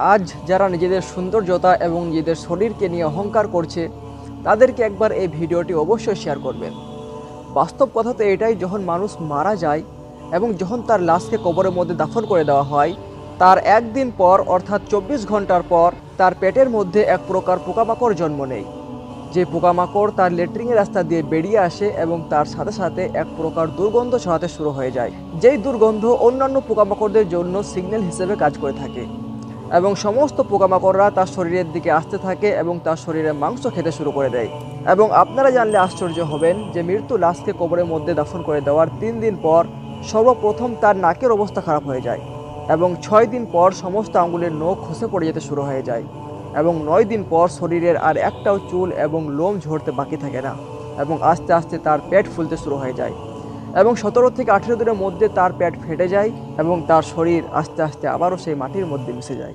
আজ যারা নিজেদের সৌন্দর্যতা এবং নিজেদের শরীরকে নিয়ে অহংকার করছে তাদেরকে একবার এই ভিডিওটি অবশ্যই শেয়ার করবেন। বাস্তব কথা তো এটাই, যখন মানুষ মারা যায় এবং যখন তার লাশকে কবরের মধ্যে দাফন করে দেওয়া হয়, তার একদিন পর অর্থাৎ 24 ঘন্টার পর তার পেটের মধ্যে এক প্রকার পোকামাকড় জন্ম নেয়। যে পোকামাকড় তার লেট্রিনের রাস্তা দিয়ে বেরিয়ে আসে এবং তার সাথে সাথে এক প্রকার দুর্গন্ধ ছড়াতে শুরু হয়ে যায়, যেই দুর্গন্ধ অন্যান্য পোকামাকড়দের জন্য সিগন্যাল হিসেবে কাজ করে থাকে এবং সমস্ত পোকামাকড়রা তার শরীরের দিকে আসতে থাকে এবং তার শরীরে মাংস খেতে শুরু করে দেয়। এবং আপনারা জানলে আশ্চর্য হবেন যে মৃত্যু লাশকে কবরের মধ্যে দাফন করে দেওয়ার 3 দিন পর সর্বপ্রথম তার নাকের অবস্থা খারাপ হয়ে যায় এবং 6 দিন পর সমস্ত আঙ্গুলের নখ খসে পড়ে যেতে শুরু হয়ে যায় এবং 9 দিন পর শরীরের আর একটাও চুল এবং লোম ঝরতে বাকি থাকে না এবং আস্তে আস্তে তার পেট ফুলতে শুরু হয়ে যায় এবং 17 থেকে 18 দিনের মধ্যে তার পেট ফেটে যায় এবং তার শরীর আস্তে আস্তে আবারও সেই মাটির মধ্যে মিশে যায়।